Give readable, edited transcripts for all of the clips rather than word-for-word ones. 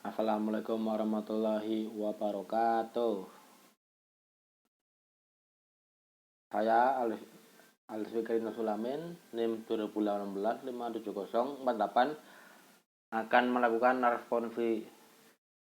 Assalamualaikum warahmatullahi wabarakatuh. Saya Alif Sulamin, NIM 2018 akan melakukan responsi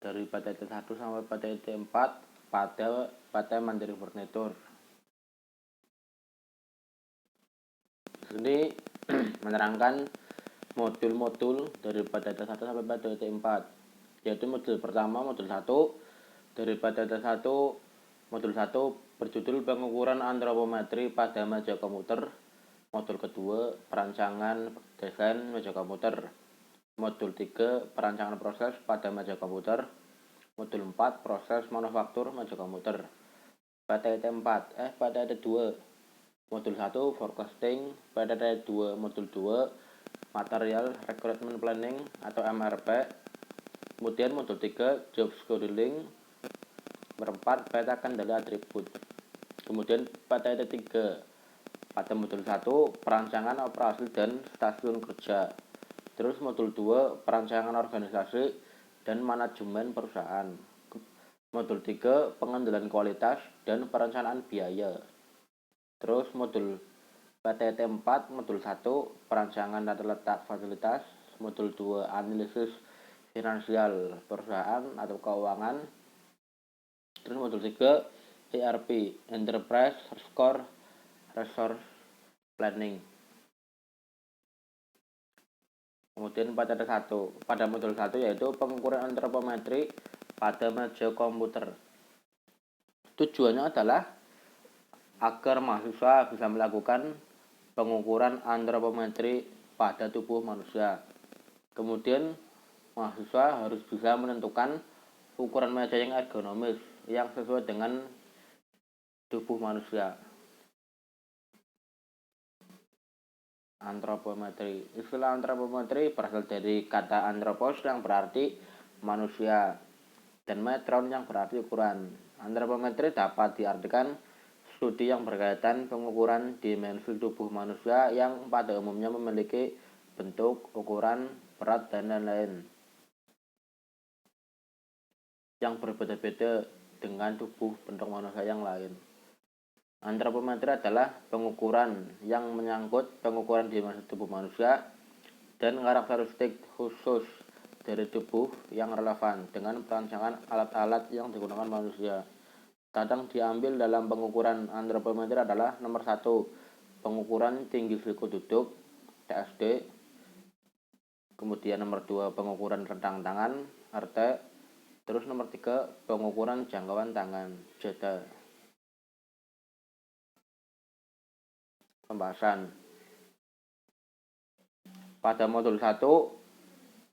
dari PTT 1 sampai PTT 4 pada Mandiri Furnitur. Di sini menerangkan modul-modul dari PTT 1 sampai PTT 4, yaitu modul pertama, modul 1 dari PTT 1. Modul 1 berjudul pengukuran antropometri pada meja komputer. Modul kedua perancangan desain meja komputer. Modul 3 perancangan proses pada meja komputer. Modul 4 proses manufaktur meja komputer. PTT 2 modul 1 forecasting. PTT 2 modul 2 material recruitment planning atau MRP. Kemudian modul 3 job scheduling. Berempat, peta kendali atribut. Kemudian PTT 3 pada modul 1 perancangan operasi dan stasiun kerja. Terus modul 2 perancangan organisasi dan manajemen perusahaan. Modul 3 pengendalian kualitas dan perencanaan biaya. Terus modul PTT 4 modul 1 perancangan tata letak fasilitas. Modul 2 analisis finansial perusahaan atau keuangan. Terus modul 3 ERP Enterprise Resource Planning. Kemudian PTT 1 pada modul 1 yaitu pengukuran antropometri pada meja komputer. Tujuannya adalah agar mahasiswa bisa melakukan pengukuran antropometri pada tubuh manusia. Kemudian mahasiswa harus bisa menentukan ukuran meja yang ergonomis yang sesuai dengan tubuh manusia. Antropometri. Istilah antropometri berasal dari kata antropos yang berarti manusia dan metron yang berarti ukuran. Antropometri dapat diartikan studi yang berkaitan pengukuran dimensi tubuh manusia yang pada umumnya memiliki bentuk, ukuran, berat, dan lain-lain yang berbeda-beda dengan tubuh bentuk manusia yang lain. Antropometri adalah pengukuran yang menyangkut pengukuran dimensi tubuh manusia dan karakteristik khusus dari tubuh yang relevan dengan perancangan alat-alat yang digunakan manusia. Kadang diambil dalam pengukuran antropometri adalah nomor 1 pengukuran tinggi siku duduk TSD. Kemudian nomor 2 pengukuran rentang tangan RT. Terus nomor 3 pengukuran jangkauan tangan JT. Pembahasan pada modul 1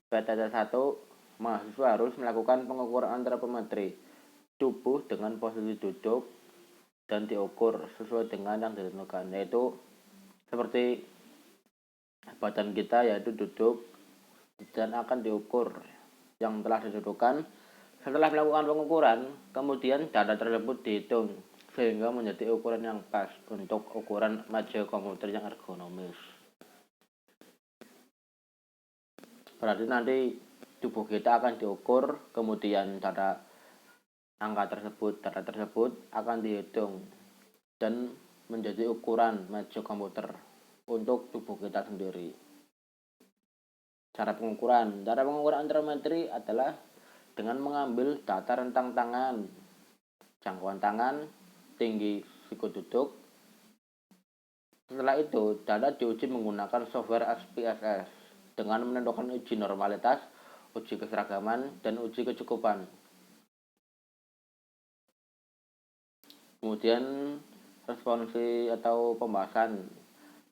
PTT 1 mahasiswa harus melakukan pengukuran antropometri tubuh dengan posisi duduk dan diukur sesuai dengan yang ditentukan, yaitu seperti badan kita yaitu duduk dan akan diukur yang telah ditentukan. Setelah melakukan pengukuran, kemudian data tersebut dihitung sehingga menjadi ukuran yang pas untuk ukuran meja komputer yang ergonomis. Berarti nanti tubuh kita akan diukur, kemudian data tersebut akan dihitung dan menjadi ukuran meja komputer untuk tubuh kita sendiri. Cara pengukuran antropometri adalah dengan mengambil data rentang tangan, jangkauan tangan, tinggi siku duduk. Setelah itu, data diuji menggunakan software SPSS dengan menentukan uji normalitas, uji keseragaman, dan uji kecukupan. Kemudian responsi atau pembahasan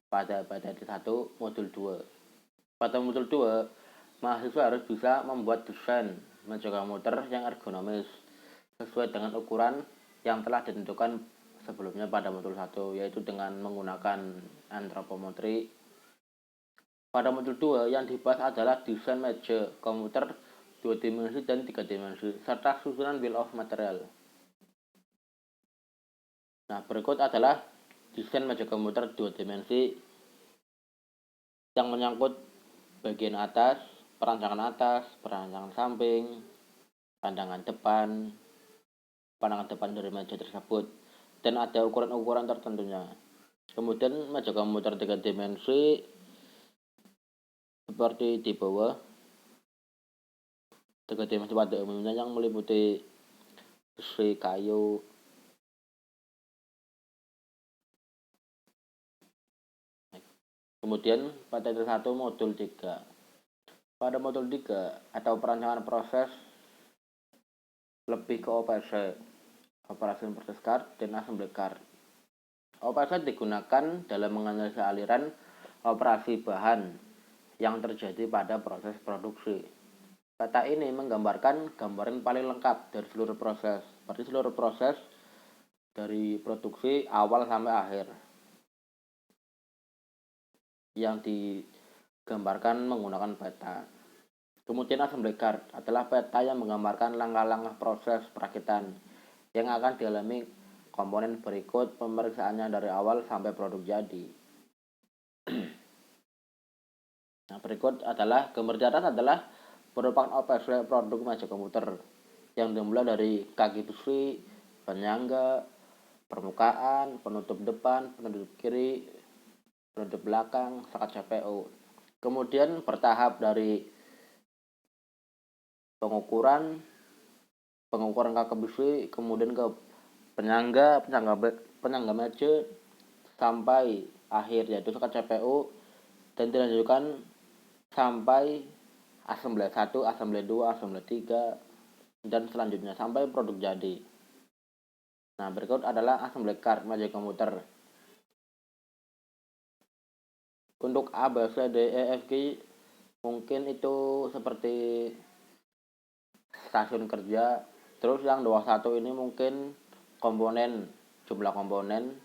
pada PTT 1 modul 2. Pada modul 2, mahasiswa harus bisa membuat desain meja komputer yang ergonomis sesuai dengan ukuran yang telah ditentukan sebelumnya pada modul 1, yaitu dengan menggunakan antropometri. Pada modul 2 yang dibahas adalah desain meja komputer 2 dimensi dan 3 dimensi serta susunan bill of material. Nah, berikut adalah desain meja komputer 2 dimensi yang menyangkut bagian atas, perancangan samping, pandangan depan dari meja tersebut, dan ada ukuran-ukuran tertentunya. Kemudian meja komputer 3 dimensi seperti di bawah. 3 dimensi pada umumnya yang meliputi besi, kayu, kemudian pada satu modul 3. Pada modul 3 atau perancangan proses lebih ke OPC, Operation Process Card, dan Assembly Card. OPC digunakan dalam menganalisa aliran operasi bahan yang terjadi pada proses produksi. Peta ini menggambarkan gambaran paling lengkap dari seluruh proses, berarti seluruh proses dari produksi awal sampai akhir yang digambarkan menggunakan peta. Kemudian assembly card adalah peta yang menggambarkan langkah-langkah proses perakitan yang akan dialami komponen berikut pemeriksaannya dari awal sampai produk jadi. Nah, berikut adalah gambar di atas adalah merupakan OPC produk meja komputer yang dimulai dari kaki besi, penyangga, permukaan, penutup depan, penutup kiri, penutup belakang, sekat CPU. Kemudian bertahap dari pengukuran kaki besi, kemudian ke penyangga meja sampai akhir yaitu sekat CPU, dan dilanjutkan sampai assembly 1, assembly 2, assembly 3, dan selanjutnya sampai produk jadi. Nah, berikut adalah assembly card meja komputer. Untuk A, B, C, D, E, F, G mungkin itu seperti stasiun kerja. Terus yang 21 ini mungkin komponen, jumlah komponen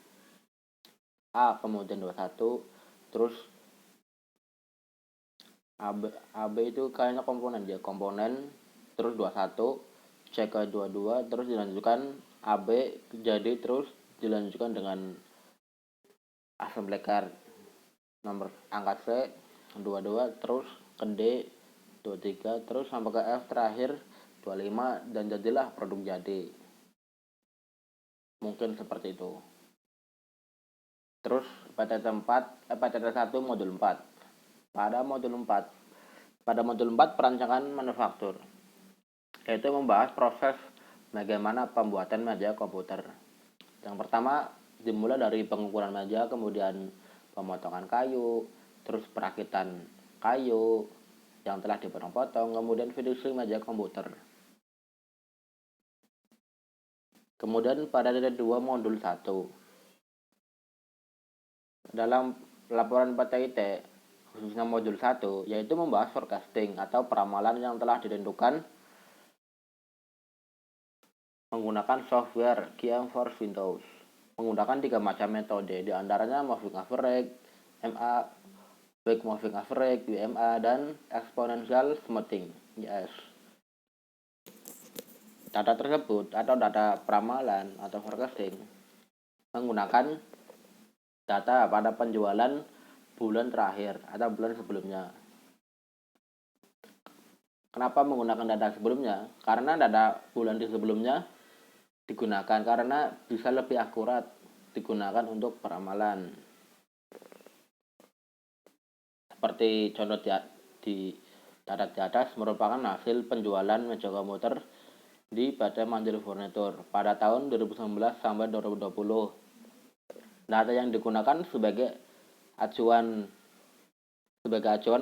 A, kemudian 21. Terus AB itu kayaknya komponen ya, komponen, terus 21, C ke 22, terus dilanjutkan AB jadi, terus dilanjutkan dengan assembly card nomor angka C 22, terus ke D 23, terus sampai ke F terakhir 25, dan jadilah produk jadi. Mungkin seperti itu. Terus PTT 1 modul 4. Pada modul 4 perancangan manufaktur, yaitu membahas proses bagaimana pembuatan meja komputer. Yang pertama dimulai dari pengukuran meja, kemudian pemotongan kayu, terus perakitan kayu yang telah dipotong-potong, kemudian finishing meja komputer. Kemudian pada titik 2 modul 1, dalam laporan PTIT khususnya modul 1, yaitu membahas forecasting atau peramalan yang telah ditentukan menggunakan software GeForce Windows, menggunakan 3 macam metode, di antaranya moving average, MA, weak moving average, WMA, dan exponential smoothing, YS. Data tersebut atau data peramalan atau forecasting menggunakan data pada penjualan bulan terakhir atau bulan sebelumnya. Kenapa menggunakan data sebelumnya? Karena data bulan di sebelumnya digunakan karena bisa lebih akurat digunakan untuk peramalan. Seperti contoh di data di atas merupakan hasil penjualan meja komputer di PT Mandiri Furniture pada tahun 2019 sampai 2020. Data yang digunakan sebagai acuan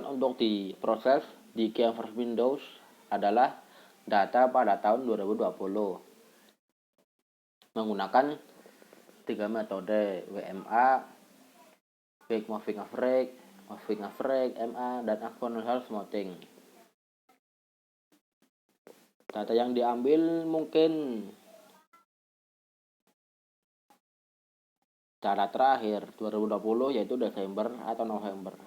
untuk diproses di GeForce Windows adalah data pada tahun 2020 menggunakan 3 metode, WMA, weak moving average, MA, dan exponential smoothing. Data yang diambil mungkin data terakhir 2020 yaitu Desember atau November.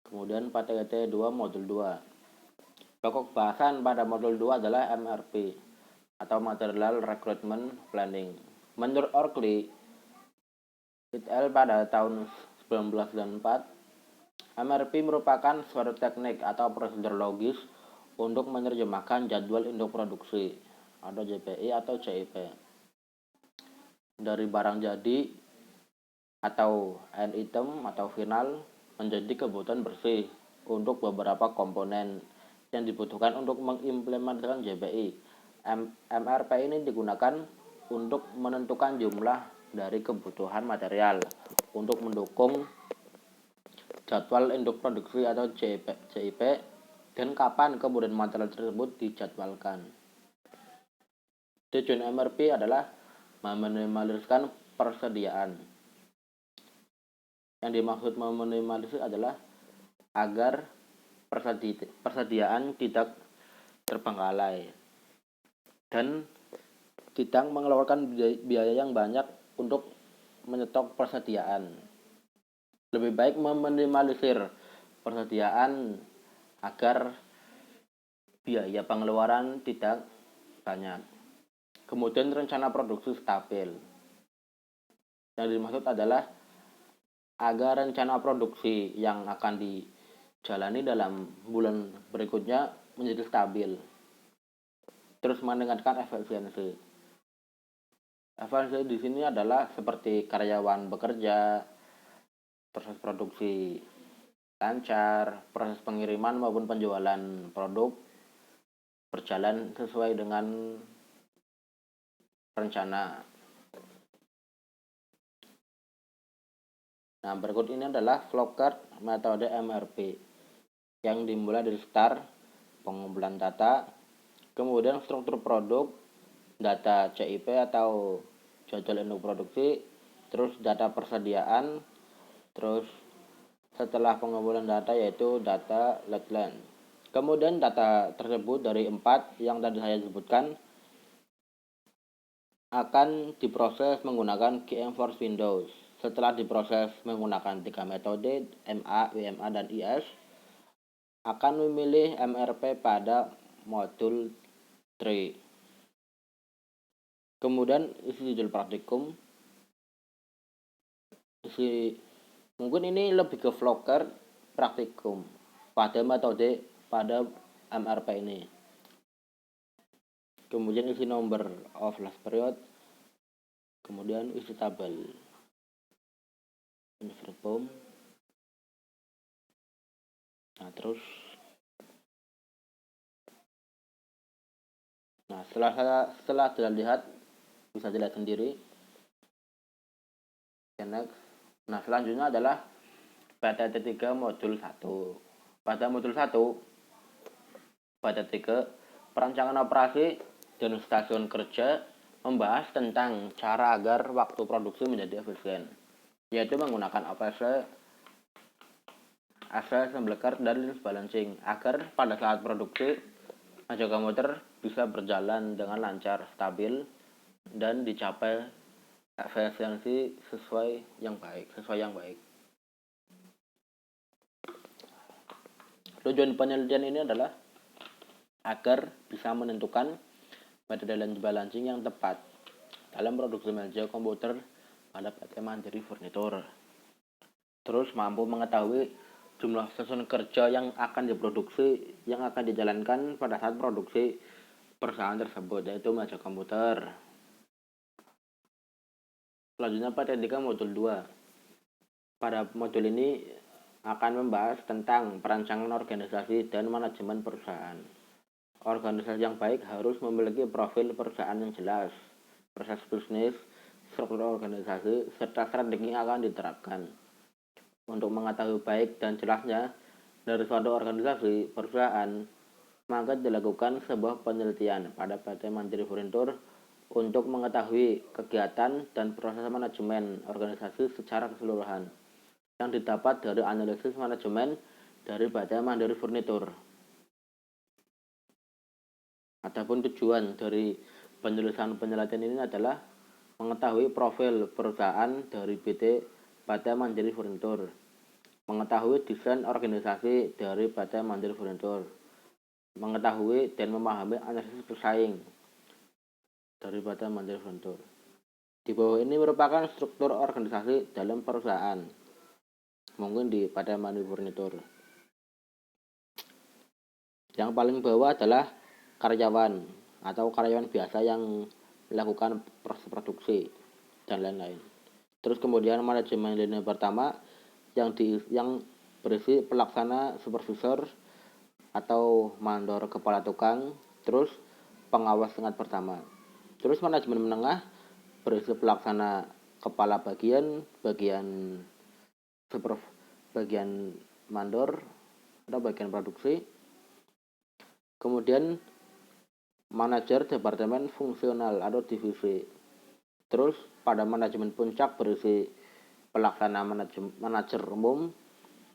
Kemudian PTT 2 modul 2. Pokok bahasan pada modul 2 adalah MRP atau Material Recruitment Planning. Menurut Orkley et al. Pada tahun 1994, MRP merupakan suatu teknik atau prosedur logis untuk menerjemahkan jadwal induk produksi atau JPI atau CIP dari barang jadi atau end item atau final menjadi kebutuhan bersih untuk beberapa komponen yang dibutuhkan untuk mengimplementasikan JPI. MRP ini digunakan untuk menentukan jumlah dari kebutuhan material untuk mendukung jadwal induk produksi atau CIP dan kapan kemudian material tersebut dijadwalkan. Tujuan MRP adalah meminimalisir persediaan. Yang dimaksud meminimalisir adalah agar persediaan tidak terbengkalai dan tidak mengeluarkan biaya yang banyak untuk menyetok persediaan. Lebih baik meminimalisir persediaan agar biaya pengeluaran tidak banyak. Kemudian rencana produksi stabil. Yang dimaksud adalah agar rencana produksi yang akan dijalani dalam bulan berikutnya menjadi stabil. Terus meningkatkan efisiensi. Efisiensi di sini adalah seperti karyawan bekerja, proses produksi lancar, proses pengiriman maupun penjualan produk berjalan sesuai dengan rencana. Nah, berikut ini adalah flowchart metode MRP yang dimulai dari start, pengumpulan data, kemudian struktur produk, data CIP atau jadwal induk produksi, terus data persediaan, terus setelah pengumpulan data yaitu data lead. Kemudian data tersebut dari 4 yang tadi saya sebutkan akan diproses menggunakan GeoMforce Windows. Setelah diproses menggunakan 3 metode MA, WMA, dan IS, akan memilih MRP pada modul 3. Kemudian isi judul praktikum. Mungkin ini lebih ke flowchart praktikum pada metode pada MRP ini. Kemudian isi number of last period, kemudian isi tabel insert form. Nah, setelah dilihat bisa dilihat sendiri. Next. Nah, selanjutnya adalah PTT 3 modul 1. Pada modul 1 PTT 3 perancangan operasi dan stasiun kerja membahas tentang cara agar waktu produksi menjadi efisien, yaitu menggunakan APC, assembler, dan load balancing agar pada saat produksi manajemen komputer bisa berjalan dengan lancar, stabil, dan dicapai efisiensi sesuai yang baik. Tujuan penelitian ini adalah agar bisa menentukan metode load balancing yang tepat dalam produksi manajemen komputer pada PT Mandiri Furnitur. Terus mampu mengetahui jumlah stasiun kerja yang akan diproduksi, yang akan dijalankan pada saat produksi perusahaan tersebut, yaitu manajemen komputer. Selanjutnya pada modul 2. Pada modul ini akan membahas tentang perancangan organisasi dan manajemen perusahaan. Organisasi yang baik harus memiliki profil perusahaan yang jelas, proses bisnis, struktur organisasi, serta strategi yang akan diterapkan. Untuk mengetahui baik dan jelasnya dari suatu organisasi perusahaan, maka dilakukan sebuah penelitian pada PT Mandiri Furnitur untuk mengetahui kegiatan dan proses manajemen organisasi secara keseluruhan yang didapat dari analisis manajemen dari PT Mandiri Furnitur. Adapun tujuan dari penulisan penelitian ini adalah mengetahui profil perusahaan dari PT Mandiri Furnitur, mengetahui desain organisasi dari PT Mandiri Furnitur, mengetahui dan memahami analisis pesaing dari PT Mandiri Furnitur. Di bawah ini merupakan struktur organisasi dalam perusahaan, mungkin di PT Mandiri Furnitur. Yang paling bawah adalah karyawan atau karyawan biasa yang melakukan proses produksi dan lain-lain. Terus kemudian manajemen lini pertama yang berisi pelaksana, supervisor atau mandor, kepala tukang, terus pengawas tingkat pertama. Terus manajemen menengah berisi pelaksana, kepala bagian, bagian mandor atau bagian produksi. Kemudian manajer departemen fungsional atau divisi. Terus pada manajemen puncak berisi pelaksana, manajer umum,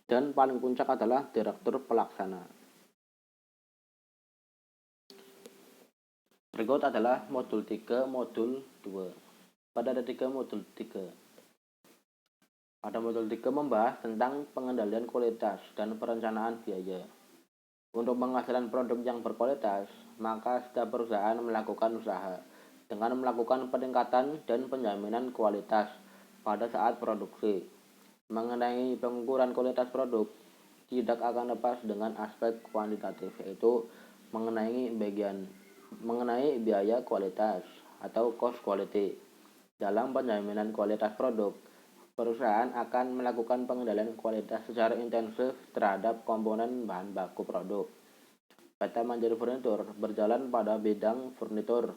dan paling puncak adalah direktur pelaksana. Berikut adalah modul 3, modul 2. Pada ada 3 modul 3. Pada modul 3 membahas tentang pengendalian kualitas dan perencanaan biaya. Untuk penghasilan produk yang berkualitas, maka setiap perusahaan melakukan usaha dengan melakukan peningkatan dan penjaminan kualitas pada saat produksi. Mengenai pengukuran kualitas produk, tidak akan lepas dengan aspek kuantitatif, yaitu mengenai biaya kualitas atau cost quality. Dalam penjaminan kualitas produk, perusahaan akan melakukan pengendalian kualitas secara intensif terhadap komponen bahan baku produk. PT Mandiri Furnitur berjalan pada bidang furnitur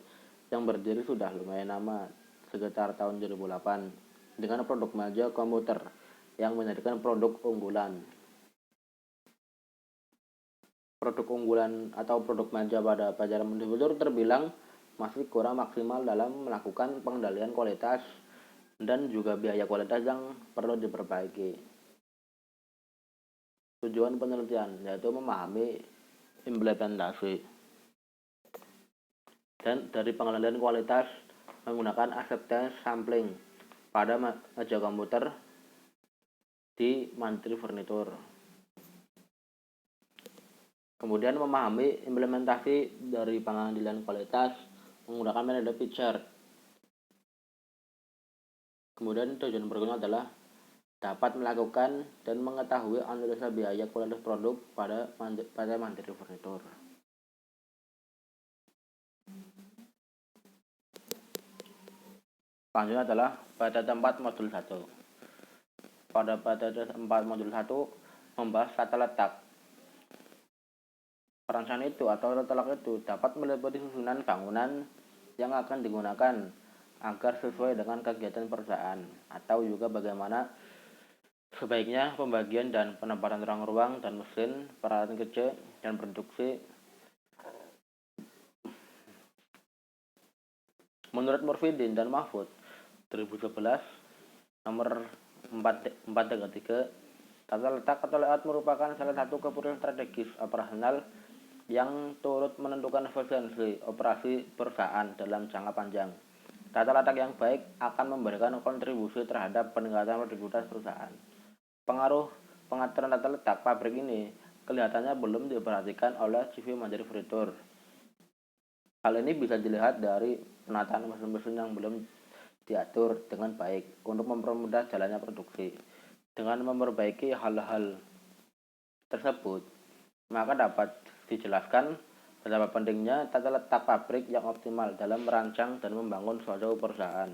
yang berdiri sudah lumayan lama, sekitar tahun 2008, dengan produk meja komputer yang menjadikan produk unggulan. Produk unggulan atau produk meja pada Mandiri Furnitur terbilang masih kurang maksimal dalam melakukan pengendalian kualitas dan juga biaya kualitas yang perlu diperbaiki. Tujuan penelitian yaitu memahami implementasi dan dari pengendalian kualitas menggunakan acceptance sampling pada meja komputer di Mandiri Furnitur. Kemudian memahami implementasi dari pengendalian kualitas menggunakan metode Pitcher. Kemudian tujuan berikutnya adalah dapat melakukan dan mengetahui analisa biaya kualitas produk pada Mandiri Furnitur. Selanjutnya adalah pada tempat modul 1. Pada tempat modul 1 membahas tata letak. Perencanaan itu atau tata letak itu dapat meliputi susunan bangunan yang akan digunakan agar sesuai dengan kegiatan perusahaan, atau juga bagaimana sebaiknya pembagian dan penempatan ruang-ruang dan mesin, peralatan kerja, dan produksi. Menurut Murfidin dan Mahfud 2011 nomor 433, tata letak atau layout merupakan salah satu keputusan strategis operasional yang turut menentukan efisiensi operasi perusahaan dalam jangka panjang. Tata letak yang baik akan memberikan kontribusi terhadap peningkatan produktivitas perusahaan. Pengaruh pengaturan tata letak pabrik ini kelihatannya belum diperhatikan oleh CV Mandiri Furnitur. Hal ini bisa dilihat dari penataan mesin-mesin yang belum diatur dengan baik untuk mempermudah jalannya produksi. Dengan memperbaiki hal-hal tersebut, maka dapat dijelaskan betapa pentingnya tata letak pabrik yang optimal dalam merancang dan membangun suatu perusahaan.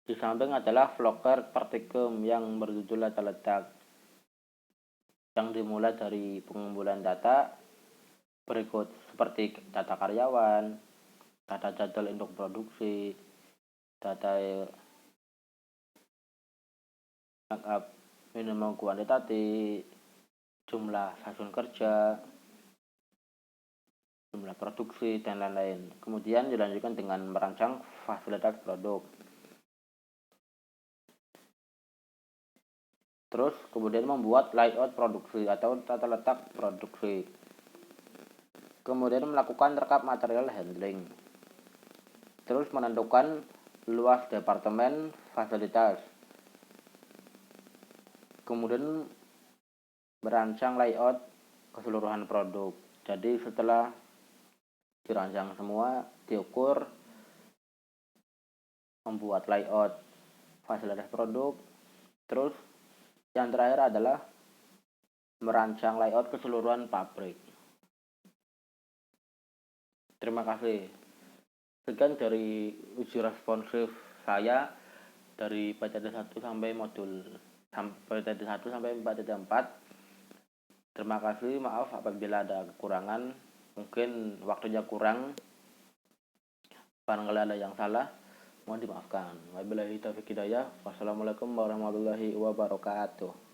Di samping adalah Vlogger Praktikum yang berjudul tata letak, yang dimulai dari pengumpulan data berikut seperti data karyawan, data jadwal untuk produksi, data minimum kuantitatif, jumlah stasiun kerja, jumlah produksi, dan lain-lain. Kemudian dilanjutkan dengan merancang fasilitas produk. Terus kemudian membuat layout produksi atau tata letak produksi. Kemudian melakukan rekap material handling. Terus menentukan luas departemen fasilitas. Kemudian merancang layout keseluruhan produk. Jadi setelah dirancang semua, diukur, membuat layout fasilitas produk, terus Yang terakhir adalah merancang layout keseluruhan pabrik. Terima kasih. Sekian dari uji responsif saya dari PTT 1 sampai modul PTT 1 sampai PTT 4. Terima kasih, maaf apabila ada kekurangan. Mungkin waktunya kurang, barangkali ada yang salah, mohon dimaafkan. Wabillahi taufiq hidayah. Wassalamualaikum warahmatullahi wabarakatuh.